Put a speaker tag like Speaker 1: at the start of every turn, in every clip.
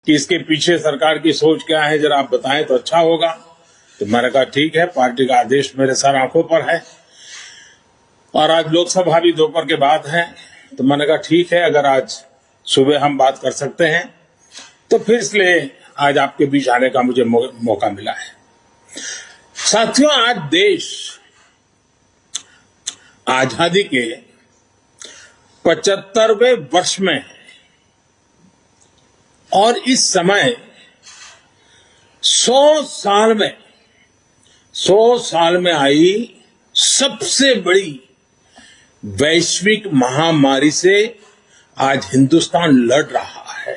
Speaker 1: कि इसके पीछे सरकार की सोच क्या है, जरा आप बताएं तो अच्छा होगा। तो मैंने कहा ठीक है, पार्टी का आदेश मेरे सर आंखों पर है और आज लोकसभा भी दोपहर के बाद है, तो मैंने कहा ठीक है, अगर आज सुबह हम बात कर सकते हैं तो फिर इसलिए आज आपके बीच आने का मुझे मौका मिला है। साथियों, आज देश आजादी के 75वें वर्ष में है और इस समय 100 साल में आई सबसे बड़ी वैश्विक महामारी से आज हिंदुस्तान लड़ रहा है।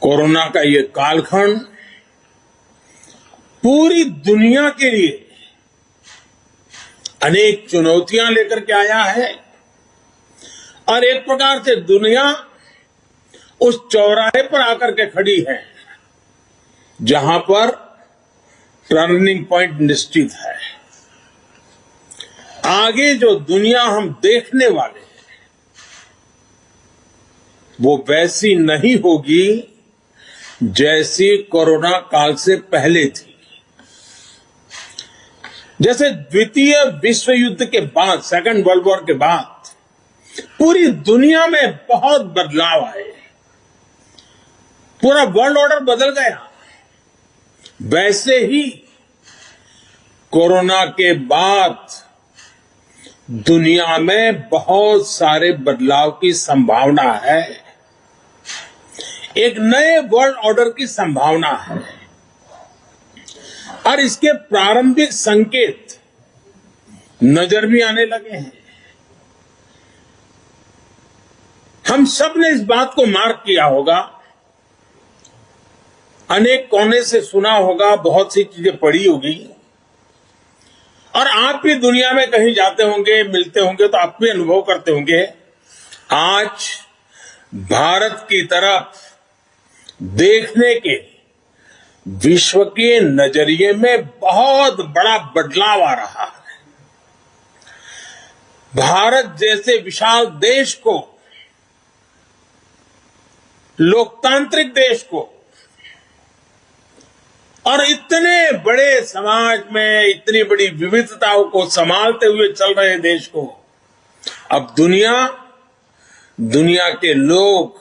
Speaker 1: कोरोना का ये कालखंड पूरी दुनिया के लिए अनेक चुनौतियां लेकर के आया है और एक प्रकार से दुनिया उस चौराहे पर आकर के खड़ी है जहां पर टर्निंग पॉइंट निश्चित है। आगे जो दुनिया हम देखने वाले हैं वो वैसी नहीं होगी जैसी कोरोना काल से पहले थी। जैसे द्वितीय विश्व युद्ध के बाद, सेकंड वर्ल्ड वॉर के बाद पूरी दुनिया में बहुत बदलाव आए, पूरा वर्ल्ड ऑर्डर बदल गया, वैसे ही कोरोना के बाद दुनिया में बहुत सारे बदलाव की संभावना है। एक नए वर्ल्ड ऑर्डर की संभावना है और इसके प्रारंभिक संकेत नजर भी आने लगे हैं। हम सब ने इस बात को मार्क किया होगा, अनेक कोने से सुना होगा, बहुत सी चीजें पढ़ी होगी और आप भी दुनिया में कहीं जाते होंगे, मिलते होंगे तो आप भी अनुभव करते होंगे। आज भारत की तरफ देखने के विश्व के नजरिए में बहुत बड़ा बदलाव आ रहा है। भारत जैसे विशाल देश को, लोकतांत्रिक देश को और इतने बड़े समाज में इतनी बड़ी विविधताओं को संभालते हुए चल रहे देश को अब दुनिया के लोग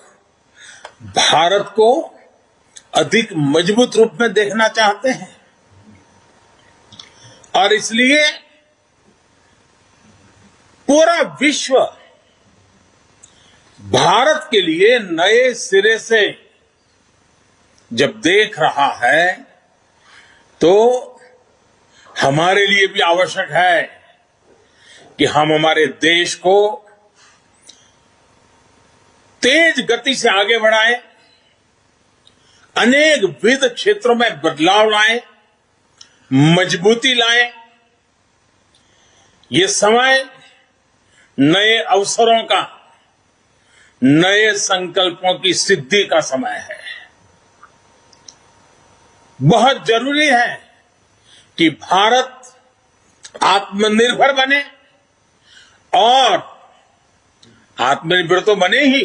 Speaker 1: भारत को अधिक मजबूत रूप में देखना चाहते हैं और इसलिए पूरा विश्व भारत के लिए नए सिरे से जब देख रहा है तो हमारे लिए भी आवश्यक है कि हम हमारे देश को तेज गति से आगे बढ़ाएं, अनेक विविध क्षेत्रों में बदलाव लाएं, मजबूती लाएं। ये समय नए अवसरों का, नए संकल्पों की सिद्धि का समय है। बहुत जरूरी है कि भारत आत्मनिर्भर बने और आत्मनिर्भर तो बने ही,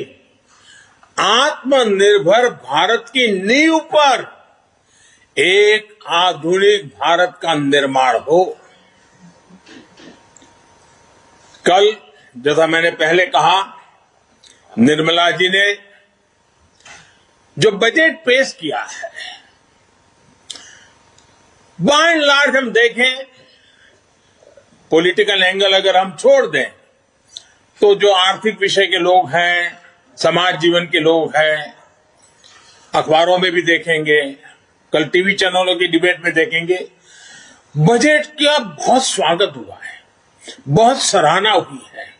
Speaker 1: आत्मनिर्भर भारत की नींव पर एक आधुनिक भारत का निर्माण हो। कल जैसा मैंने पहले कहा, निर्मला जी ने जो बजट पेश किया है, बाय एंड लार्ज हम देखें, पॉलिटिकल एंगल अगर हम छोड़ दें तो जो आर्थिक विषय के लोग हैं, समाज जीवन के लोग हैं, अखबारों में भी देखेंगे, कल टीवी चैनलों की डिबेट में देखेंगे, बजट का बहुत स्वागत हुआ है, बहुत सराहना हुई है।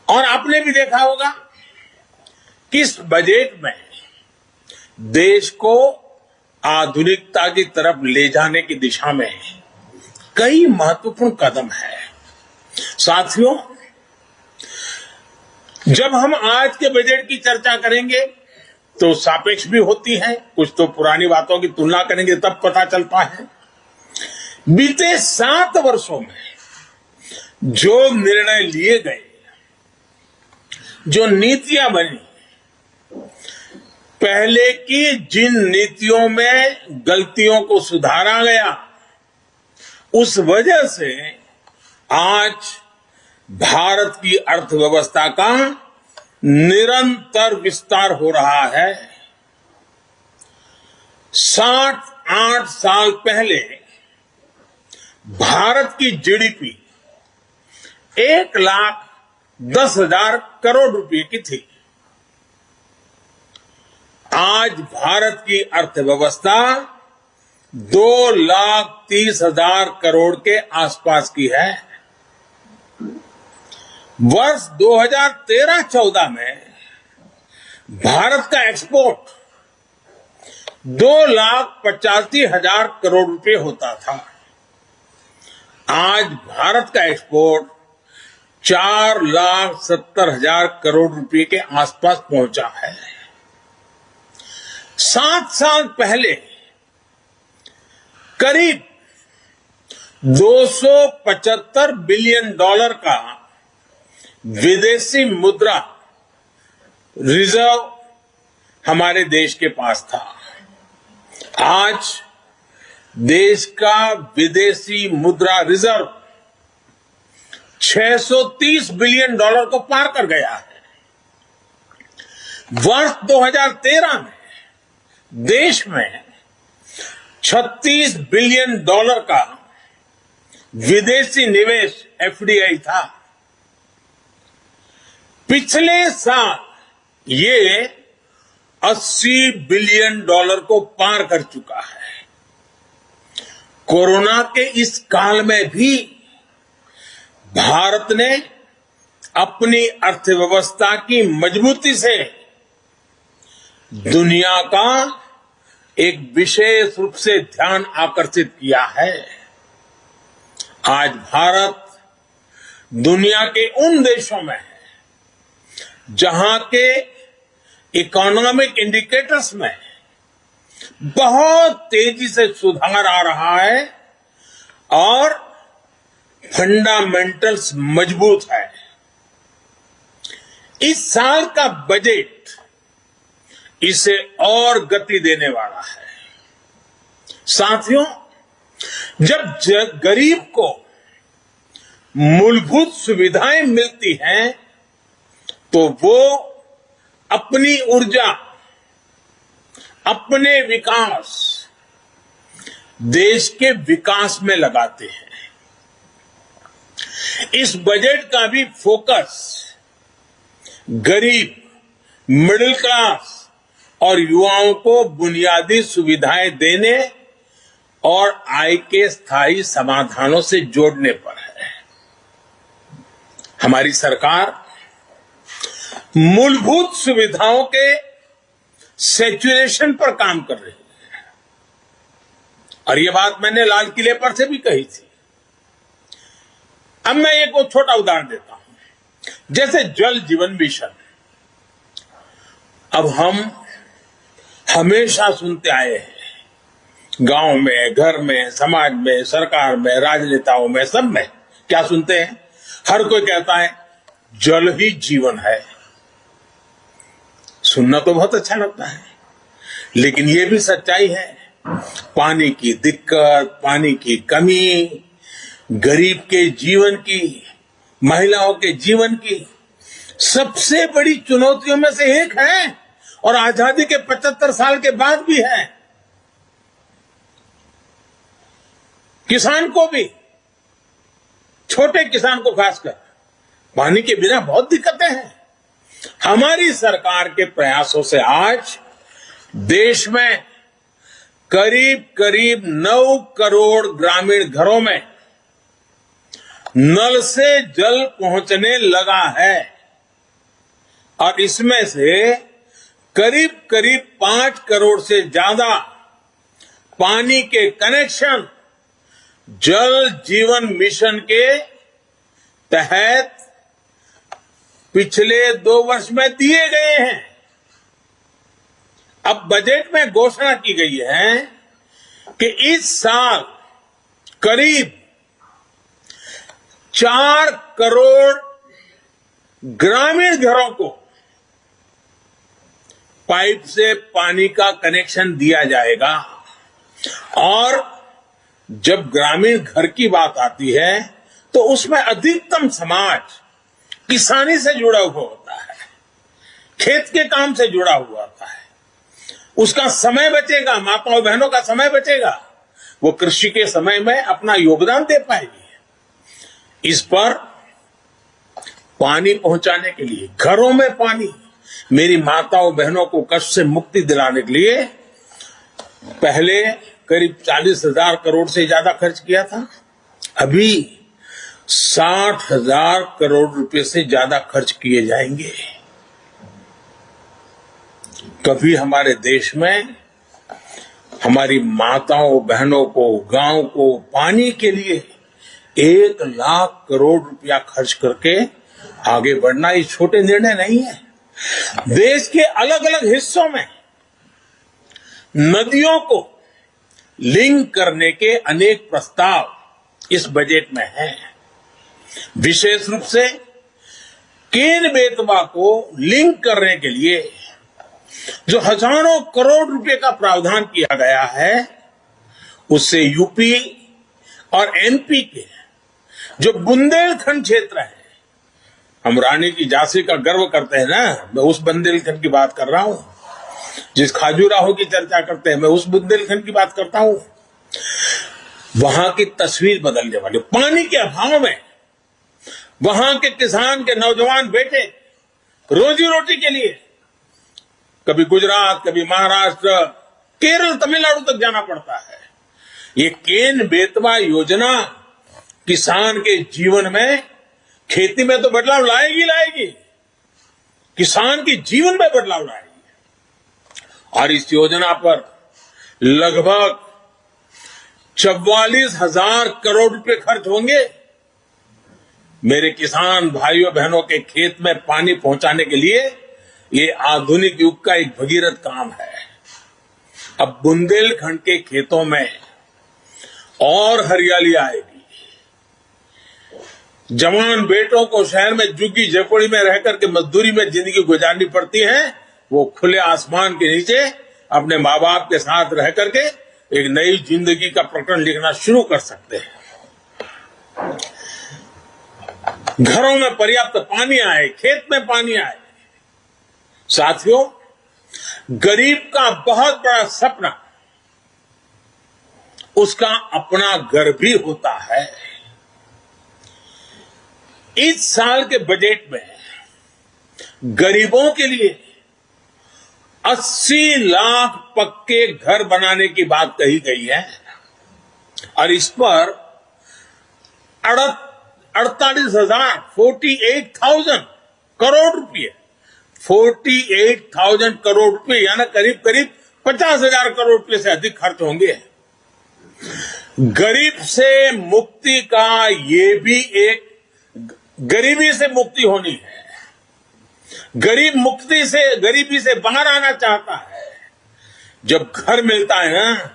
Speaker 1: और आपने भी देखा होगा कि इस बजट में देश को आधुनिकता की तरफ ले जाने की दिशा में कई महत्वपूर्ण कदम है। साथियों, जब हम आज के बजट की चर्चा करेंगे तो सापेक्ष भी होती है, कुछ तो पुरानी बातों की तुलना करेंगे तब पता चलता है। बीते 7 वर्षों में जो निर्णय लिए गए, जो नीतियां बनी, पहले की जिन नीतियों में गलतियों को सुधारा गया, उस वजह से आज भारत की अर्थव्यवस्था का निरंतर विस्तार हो रहा है। 7-8 साल पहले भारत की जीडीपी 1,10,000 करोड़ रुपए की थी। आज भारत की अर्थव्यवस्था 2,30,000 करोड़ के आसपास की है। वर्ष 2013-14 में भारत का एक्सपोर्ट 2,85,000 करोड़ रुपए होता था। आज भारत का एक्सपोर्ट 4,70,000 करोड़ रुपए के आसपास पहुंचा है। 7 साल पहले करीब $275 बिलियन का विदेशी मुद्रा रिजर्व हमारे देश के पास था। आज देश का विदेशी मुद्रा रिजर्व $630 बिलियन को पार कर गया है। वर्ष 2013 में देश में $36 बिलियन का विदेशी निवेश एफडीआई था। पिछले साल ये $80 बिलियन को पार कर चुका है। कोरोना के इस काल में भी भारत ने अपनी अर्थव्यवस्था की मजबूती से दुनिया का एक विशेष रूप से ध्यान आकर्षित किया है। आज भारत दुनिया के उन देशों में है जहां के इकोनॉमिक इंडिकेटर्स में बहुत तेजी से सुधार आ रहा है और फंडामेंटल्स मजबूत है। इस साल का बजट इसे और गति देने वाला है। साथियों, जब गरीब को मूलभूत सुविधाएं मिलती हैं तो वो अपनी ऊर्जा, अपने विकास, देश के विकास में लगाते हैं। इस बजट का भी फोकस गरीब, मिडिल क्लास और युवाओं को बुनियादी सुविधाएं देने और आय के स्थायी समाधानों से जोड़ने पर है। हमारी सरकार मूलभूत सुविधाओं के सैचुरेशन पर काम कर रही है और यह बात मैंने लाल किले पर से भी कही थी। अब मैं एक और छोटा उदाहरण देता हूं, जैसे जल जीवन मिशन। अब हम हमेशा सुनते आए हैं, गांव में, घर में, समाज में, सरकार में, राजनेताओं में, सब में क्या सुनते हैं? हर कोई कहता है जल ही जीवन है। सुनना तो बहुत अच्छा लगता है, लेकिन यह भी सच्चाई है, पानी की दिक्कत, पानी की कमी, गरीब के जीवन की, महिलाओं के जीवन की सबसे बड़ी चुनौतियों में से एक है और आजादी के 75 साल के बाद भी है। किसान को भी, छोटे किसान को खासकर, पानी के बिना बहुत दिक्कतें हैं। हमारी सरकार के प्रयासों से आज देश में करीब करीब 9 करोड़ ग्रामीण घरों में नल से जल पहुंचने लगा है और इसमें से करीब करीब 5 करोड़ से ज्यादा पानी के कनेक्शन जल जीवन मिशन के तहत पिछले 2 वर्ष में दिए गए हैं। अब बजट में घोषणा की गई है कि इस साल करीब 4 करोड़ ग्रामीण घरों को पाइप से पानी का कनेक्शन दिया जाएगा। और जब ग्रामीण घर की बात आती है तो उसमें अधिकतम समाज किसानी से जुड़ा हुआ होता है, खेत के काम से जुड़ा हुआ होता है। उसका समय बचेगा, माताओं बहनों का समय बचेगा, वो कृषि के समय में अपना योगदान दे पाएगी। इस पर पानी पहुंचाने के लिए, घरों में पानी, मेरी माताओं बहनों को कष्ट से मुक्ति दिलाने के लिए पहले करीब 40,000 करोड़ से ज्यादा खर्च किया था। अभी 60,000 करोड़ रुपए से ज्यादा खर्च किए जाएंगे। कभी हमारे देश में हमारी माताओं बहनों को, गांव को पानी के लिए 1 लाख करोड़ रुपया खर्च करके आगे बढ़ना ये छोटे निर्णय नहीं है। देश के अलग अलग हिस्सों में नदियों को लिंक करने के अनेक प्रस्ताव इस बजट में हैं। विशेष रूप से केन बेतवा को लिंक करने के लिए जो हजारों करोड़ रुपए का प्रावधान किया गया है, उससे यूपी और एमपी के जो बुंदेलखंड क्षेत्र है, हम रानी की झांसी का गर्व करते हैं ना, मैं उस बुंदेलखंड की बात कर रहा हूं। जिस खाजुराहो की चर्चा करते हैं, मैं उस बुंदेलखंड की बात करता हूं। वहां की तस्वीर बदलने वाली, पानी के अभाव में वहां के किसान के नौजवान बेटे रोजी रोटी के लिए कभी गुजरात, कभी महाराष्ट्र, केरल, तमिलनाडु तक जाना पड़ता है। ये केन बेतवा योजना किसान के जीवन में, खेती में तो बदलाव लाएगी, किसान के जीवन में बदलाव लाएगी। और इस योजना पर लगभग 44,000 करोड़ रुपए खर्च होंगे। मेरे किसान भाइयों बहनों के खेत में पानी पहुंचाने के लिए ये आधुनिक युग का एक भगीरथ काम है। अब बुंदेलखंड के खेतों में और हरियाली आएगी। जवान बेटों को शहर में झुग्गी झोपड़ी में रहकर के मजदूरी में जिंदगी गुजारनी पड़ती है, वो खुले आसमान के नीचे अपने माँ बाप के साथ रह करके एक नई जिंदगी का प्रकरण लिखना शुरू कर सकते हैं। घरों में पर्याप्त पानी आए, खेत में पानी आए। साथियों, गरीब का बहुत बड़ा सपना उसका अपना घर भी होता है। इस साल के बजट में गरीबों के लिए 80 लाख पक्के घर बनाने की बात कही गई है और इस पर 48,000 करोड़ रुपए, 48,000 करोड़ रुपए यानी करीब करीब 50,000 करोड़ रुपए से अधिक खर्च होंगे। गरीब से मुक्ति का ये भी एक, गरीबी से मुक्ति होनी है। गरीबी से बाहर आना चाहता है। जब घर मिलता है ना,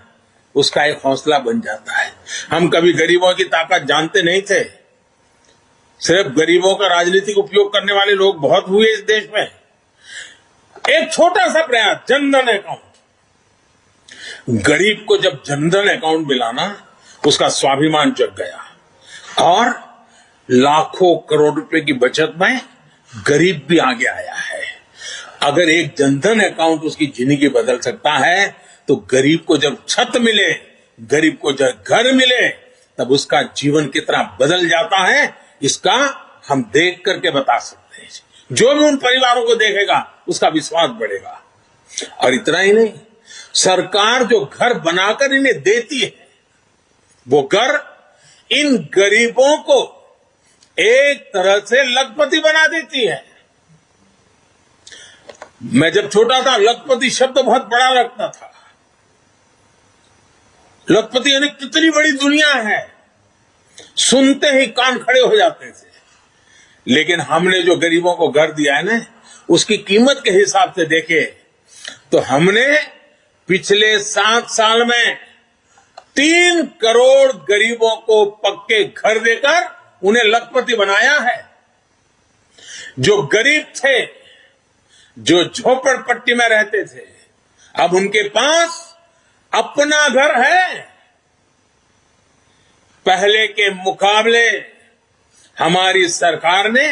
Speaker 1: उसका एक हौसला बन जाता है। हम कभी गरीबों की ताकत जानते नहीं थे। सिर्फ गरीबों का राजनीतिक उपयोग करने वाले लोग बहुत हुए इस देश में। एक छोटा सा प्रयास, जनधन अकाउंट। गरीब को जब जनधन अकाउंट मिला ना, उसका स्वाभिमान जग गया और लाखों करोड़ रुपए की बचत में गरीब भी आगे आया है। अगर एक जनधन अकाउंट उसकी जिंदगी बदल सकता है, तो गरीब को जब छत मिले, गरीब को जब घर मिले, तब उसका जीवन कितना बदल जाता है, इसका हम देख करके बता सकते हैं। जो भी उन परिवारों को देखेगा, उसका विश्वास बढ़ेगा। और इतना ही नहीं, सरकार जो घर बनाकर इन्हें देती है, वो घर इन गरीबों को एक तरह से लखपति बना देती है। मैं जब छोटा था, लखपति शब्द बहुत बड़ा लगता था। लखपति यानी कितनी बड़ी दुनिया है, सुनते ही कान खड़े हो जाते थे। लेकिन हमने जो गरीबों को घर दिया है ना, उसकी कीमत के हिसाब से देखे तो हमने पिछले 7 साल में 3 करोड़ गरीबों को पक्के घर देकर उन्हें लखपति बनाया है। जो गरीब थे, जो झोपड़पट्टी में रहते थे, अब उनके पास अपना घर है। पहले के मुकाबले हमारी सरकार ने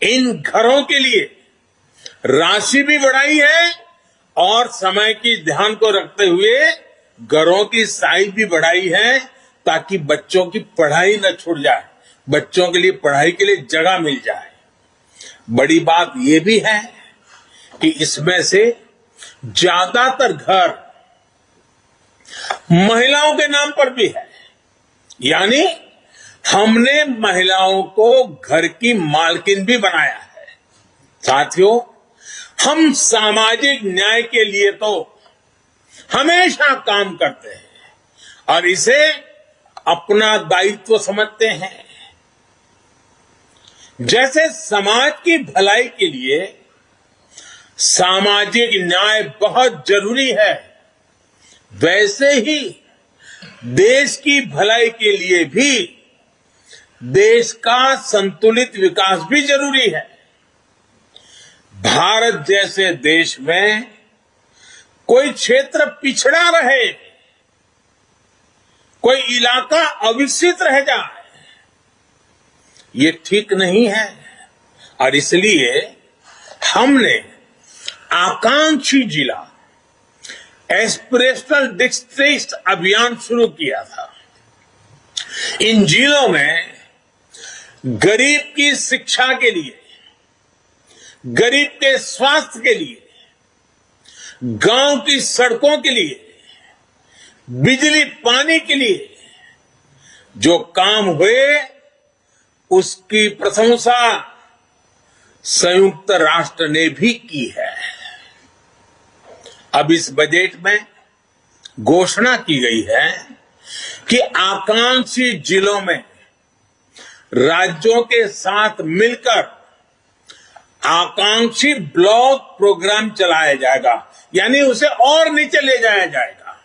Speaker 1: इन घरों के लिए राशि भी बढ़ाई है और समय की ध्यान को रखते हुए घरों की साइज भी बढ़ाई है, ताकि बच्चों की पढ़ाई न छूट जाए, बच्चों के लिए पढ़ाई के लिए जगह मिल जाए। बड़ी बात यह भी है कि इसमें से ज्यादातर घर महिलाओं के नाम पर भी है, यानी हमने महिलाओं को घर की मालकिन भी बनाया है। साथियों, हम सामाजिक न्याय के लिए तो हमेशा काम करते हैं और इसे अपना दायित्व समझते हैं। जैसे समाज की भलाई के लिए सामाजिक न्याय बहुत जरूरी है, वैसे ही देश की भलाई के लिए भी देश का संतुलित विकास भी जरूरी है। भारत जैसे देश में कोई क्षेत्र पिछड़ा रहे, कोई इलाका अविकसित रह जाए, ये ठीक नहीं है। और इसलिए हमने आकांक्षी जिला एस्पिरेशनल डिस्ट्रिक्ट अभियान शुरू किया था। इन जिलों में गरीब की शिक्षा के लिए, गरीब के स्वास्थ्य के लिए, गांव की सड़कों के लिए, बिजली पानी के लिए जो काम हुए, उसकी प्रशंसा संयुक्त राष्ट्र ने भी की है। अब इस बजट में घोषणा की गई है कि आकांक्षी जिलों में राज्यों के साथ मिलकर आकांक्षी ब्लॉक प्रोग्राम चलाया जाएगा, यानी उसे और नीचे ले जाया जाएगा।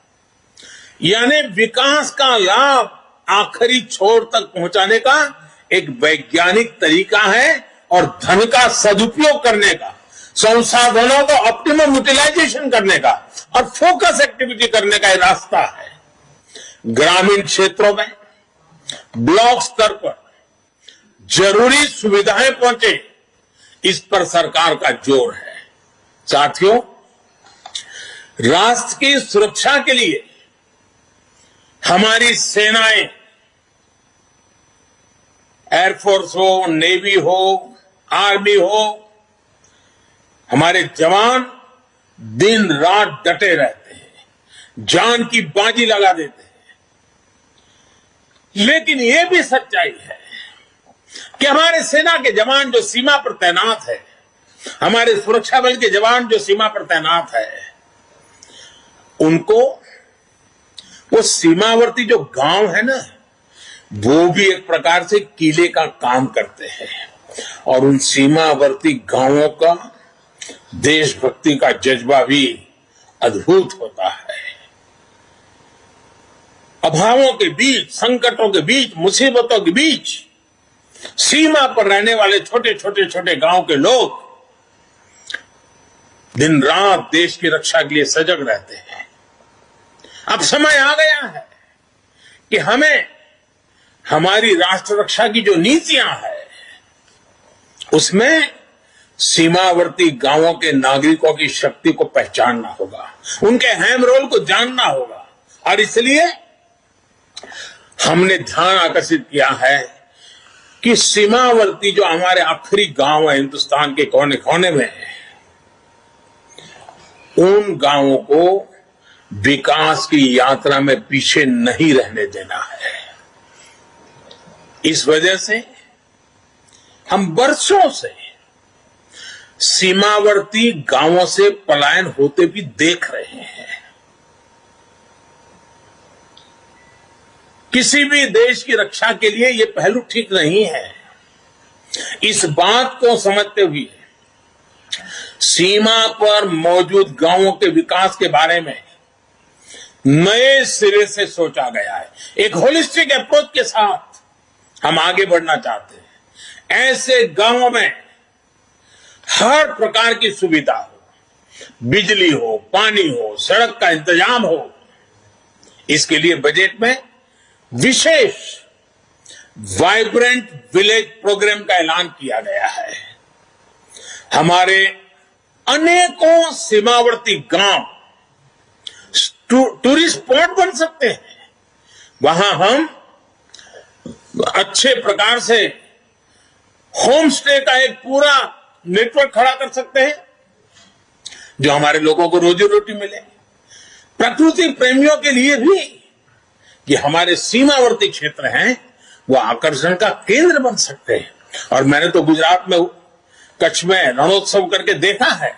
Speaker 1: यानी विकास का लाभ आखिरी छोर तक पहुंचाने का एक वैज्ञानिक तरीका है और धन का सदुपयोग करने का, संसाधनों का ऑप्टिमम यूटिलाइजेशन करने का और फोकस एक्टिविटी करने का रास्ता है। ग्रामीण क्षेत्रों में ब्लॉक स्तर पर जरूरी सुविधाएं पहुंचे, इस पर सरकार का जोर है। साथियों, राष्ट्र की सुरक्षा के लिए हमारी सेनाएं, एयरफोर्स हो, नेवी हो, आर्मी हो, हमारे जवान दिन रात डटे रहते हैं, जान की बाजी लगा देते हैं। लेकिन यह भी सच्चाई है कि हमारे सेना के जवान जो सीमा पर तैनात है, हमारे सुरक्षा बल के जवान जो सीमा पर तैनात है, उनको वो सीमावर्ती जो गांव है ना, वो भी एक प्रकार से किले का काम करते हैं और उन सीमावर्ती गांवों का देशभक्ति का जज्बा भी अद्भुत होता है। अभावों के बीच, संकटों के बीच, मुसीबतों के बीच सीमा पर रहने वाले छोटे गांव के लोग दिन रात देश की रक्षा के लिए सजग रहते हैं। अब समय आ गया है कि हमें हमारी राष्ट्र रक्षा की जो नीतियां है, उसमें सीमावर्ती गांवों के नागरिकों की शक्ति को पहचानना होगा, उनके अहम रोल को जानना होगा। और इसलिए हमने ध्यान आकर्षित किया है कि सीमावर्ती जो हमारे आखिरी गांव है हिंदुस्तान के कोने कोने में, उन गांवों को विकास की यात्रा में पीछे नहीं रहने देना है। इस वजह से हम वर्षों से सीमावर्ती गांवों से पलायन होते भी देख रहे हैं। किसी भी देश की रक्षा के लिए यह पहलू ठीक नहीं है। इस बात को समझते हुए सीमा पर मौजूद गांवों के विकास के बारे में नए सिरे से सोचा गया है। एक होलिस्टिक अप्रोच के साथ हम आगे बढ़ना चाहते हैं। ऐसे गांवों में हर प्रकार की सुविधा हो, बिजली हो, पानी हो, सड़क का इंतजाम हो, इसके लिए बजट में विशेष वाइब्रेंट विलेज प्रोग्राम का ऐलान किया गया है। हमारे अनेकों सीमावर्ती गांव टूरिस्ट स्पॉट बन सकते हैं। वहां हम अच्छे प्रकार से होम स्टे का एक पूरा नेटवर्क खड़ा कर सकते हैं, जो हमारे लोगों को रोजी रोटी मिले। प्रकृति प्रेमियों के लिए भी ये हमारे सीमावर्ती क्षेत्र हैं, वो आकर्षण का केंद्र बन सकते हैं। और मैंने तो गुजरात में कच्छ में रणोत्सव करके देखा है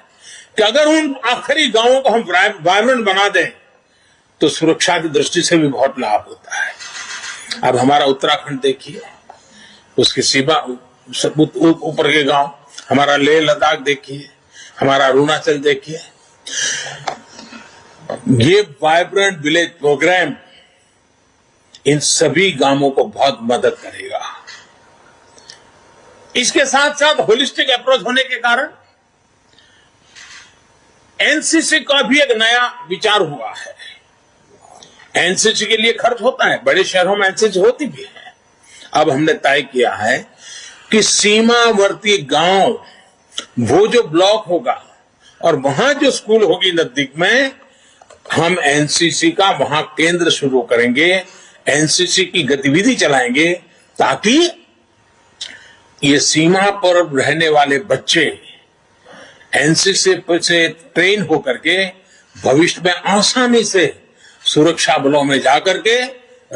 Speaker 1: कि अगर उन आखिरी गांवों को हम वाइब्रेंट बना दें तो सुरक्षा की दृष्टि से भी बहुत लाभ होता है। अब हमारा उत्तराखंड देखिए, उसकी सीमा ऊपर के गांव, हमारा लेह लद्दाख देखिए, हमारा अरुणाचल देखिए, ये वाइब्रेंट विलेज प्रोग्राम इन सभी गांवों को बहुत मदद करेगा। इसके साथ साथ होलिस्टिक अप्रोच होने के कारण एनसीसी का भी एक नया विचार हुआ है। एनसीसी के लिए खर्च होता है, बड़े शहरों में एनसीसी होती भी है। अब हमने तय किया है कि सीमावर्ती गांव, वो जो ब्लॉक होगा और वहां जो स्कूल होगी नजदीक में, हम एनसीसी का वहां केंद्र शुरू करेंगे, एनसीसी की गतिविधि चलाएंगे, ताकि ये सीमा पर रहने वाले बच्चे एनसीसी से ट्रेन होकर के भविष्य में आसानी से सुरक्षा बलों में जाकर के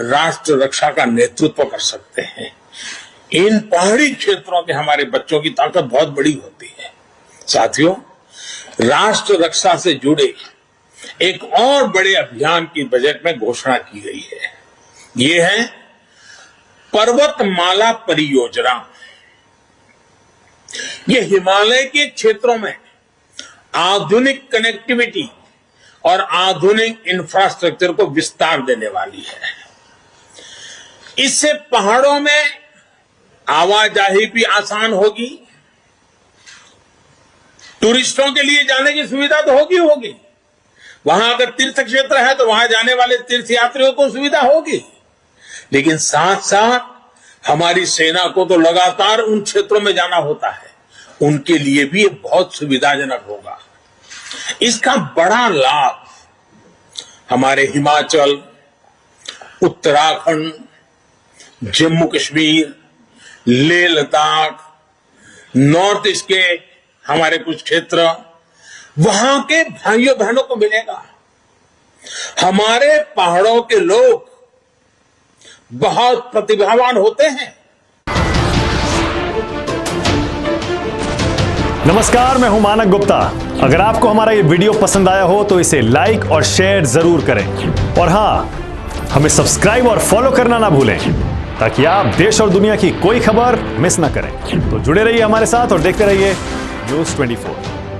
Speaker 1: राष्ट्र रक्षा का नेतृत्व कर सकते हैं। इन पहाड़ी क्षेत्रों के हमारे बच्चों की ताकत बहुत बड़ी होती है। साथियों, राष्ट्र रक्षा से जुड़े एक और बड़े अभियान की बजट में घोषणा की गई है। ये है पर्वतमाला परियोजना। ये हिमालय के क्षेत्रों में आधुनिक कनेक्टिविटी और आधुनिक इंफ्रास्ट्रक्चर को विस्तार देने वाली है। इससे पहाड़ों में आवाजाही भी आसान होगी, टूरिस्टों के लिए जाने की सुविधा तो होगी। वहां अगर तीर्थ क्षेत्र है तो वहां जाने वाले तीर्थयात्रियों को सुविधा होगी, लेकिन साथ साथ हमारी सेना को तो लगातार उन क्षेत्रों में जाना होता है, उनके लिए भी ये बहुत सुविधाजनक होगा। इसका बड़ा लाभ हमारे हिमाचल, उत्तराखंड, जम्मू कश्मीर, लेह लद्दाख, नॉर्थ ईस्ट के हमारे कुछ क्षेत्र, वहां के भाइयों बहनों को मिलेगा। हमारे पहाड़ों के लोग बहुत प्रतिभावान होते हैं।
Speaker 2: नमस्कार, मैं हूं मानक गुप्ता। अगर आपको हमारा ये वीडियो पसंद आया हो तो इसे लाइक और शेयर जरूर करें, और हां, हमें सब्सक्राइब और फॉलो करना ना भूलें, ताकि आप देश और दुनिया की कोई खबर मिस ना करें। तो जुड़े रहिए हमारे साथ और देखते रहिए न्यूज़ 24।